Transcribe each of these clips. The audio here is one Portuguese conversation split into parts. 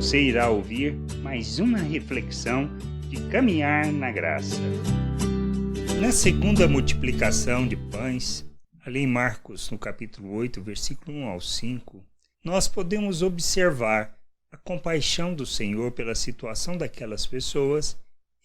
Você irá ouvir mais uma reflexão de caminhar na graça. Na segunda multiplicação de pães, ali em Marcos, no capítulo 8, versículo 1 ao 5, nós podemos observar a compaixão do Senhor pela situação daquelas pessoas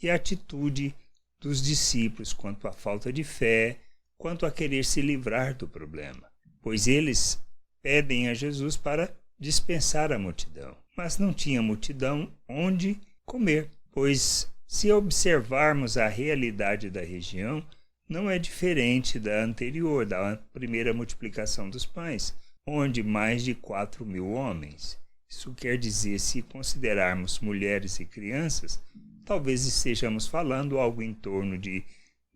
e a atitude dos discípulos quanto à falta de fé, quanto a querer se livrar do problema, pois eles pedem a Jesus para dispensar a multidão, mas não tinha multidão onde comer, pois se observarmos a realidade da região, não é diferente da anterior, da primeira multiplicação dos pães, onde mais de 4.000 homens. Isso quer dizer, se considerarmos mulheres e crianças, talvez estejamos falando algo em torno de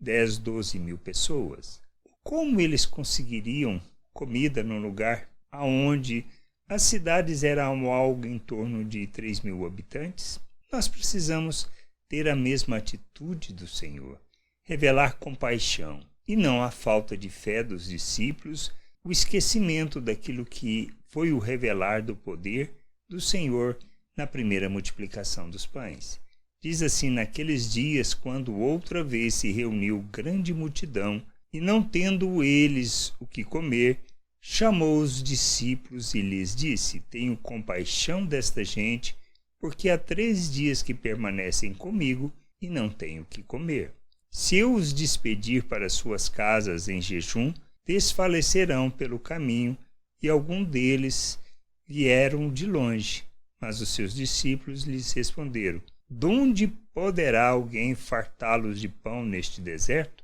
10, 12 mil pessoas. Como eles conseguiriam comida no lugar onde as cidades eram algo em torno de 3.000 habitantes? Nós precisamos ter a mesma atitude do Senhor, revelar compaixão, e não a falta de fé dos discípulos, o esquecimento daquilo que foi o revelar do poder do Senhor na primeira multiplicação dos pães. Diz assim: naqueles dias, quando outra vez se reuniu grande multidão, e não tendo eles o que comer, chamou os discípulos e lhes disse: tenho compaixão desta gente, porque há 3 dias que permanecem comigo e não têm o que comer. Se eu os despedir para suas casas em jejum, desfalecerão pelo caminho, e algum deles vieram de longe. Mas os seus discípulos lhes responderam: donde poderá alguém fartá-los de pão neste deserto?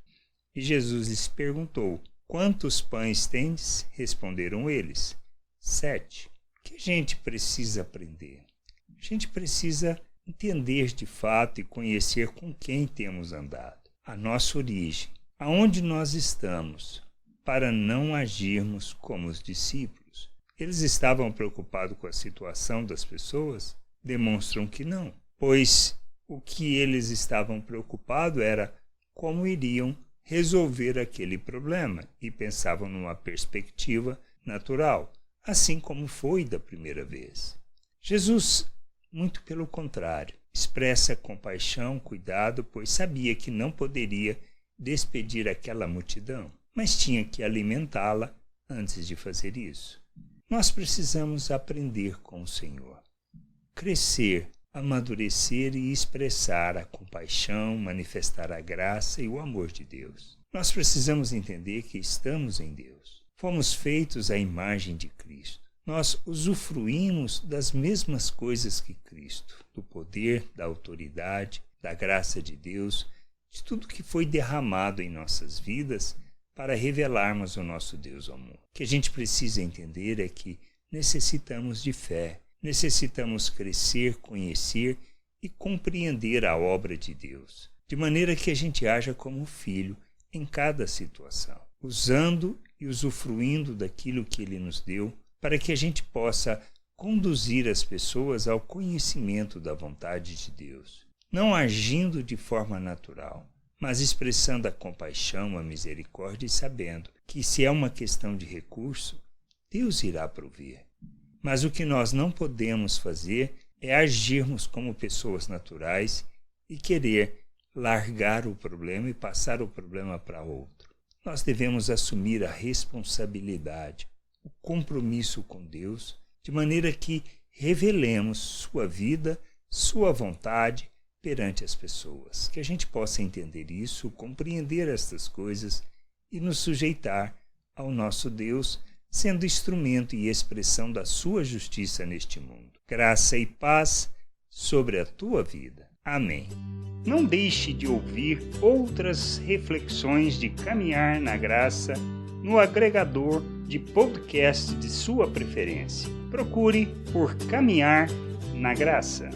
E Jesus lhes perguntou: quantos pães tendes? Responderam eles: 7. O que a gente precisa aprender? A gente precisa entender de fato e conhecer com quem temos andado, a nossa origem, aonde nós estamos, para não agirmos como os discípulos. Eles estavam preocupados com a situação das pessoas? Demonstram que não, pois o que eles estavam preocupados era como iriam resolver aquele problema e pensavam numa perspectiva natural, assim como foi da primeira vez. Jesus, muito pelo contrário, expressa compaixão, cuidado, pois sabia que não poderia despedir aquela multidão, mas tinha que alimentá-la antes de fazer isso. Nós precisamos aprender com o Senhor, crescer, amadurecer e expressar a compaixão, manifestar a graça e o amor de Deus. Nós precisamos entender que estamos em Deus. Fomos feitos à imagem de Cristo. Nós usufruímos das mesmas coisas que Cristo, do poder, da autoridade, da graça de Deus, de tudo que foi derramado em nossas vidas para revelarmos o nosso Deus ao mundo. O que a gente precisa entender é que necessitamos de fé, necessitamos crescer, conhecer e compreender a obra de Deus, de maneira que a gente haja como filho em cada situação, usando e usufruindo daquilo que Ele nos deu, para que a gente possa conduzir as pessoas ao conhecimento da vontade de Deus, não agindo de forma natural, mas expressando a compaixão, a misericórdia e sabendo que, se é uma questão de recurso, Deus irá prover. Mas o que nós não podemos fazer é agirmos como pessoas naturais e querer largar o problema e passar o problema para outro. Nós devemos assumir a responsabilidade, o compromisso com Deus, de maneira que revelemos sua vida, sua vontade perante as pessoas. Que a gente possa entender isso, compreender estas coisas e nos sujeitar ao nosso Deus, sendo instrumento e expressão da sua justiça neste mundo. Graça e paz sobre a tua vida. Amém. Não deixe de ouvir outras reflexões de caminhar na graça no agregador de podcast de sua preferência. Procure por Caminhar na Graça.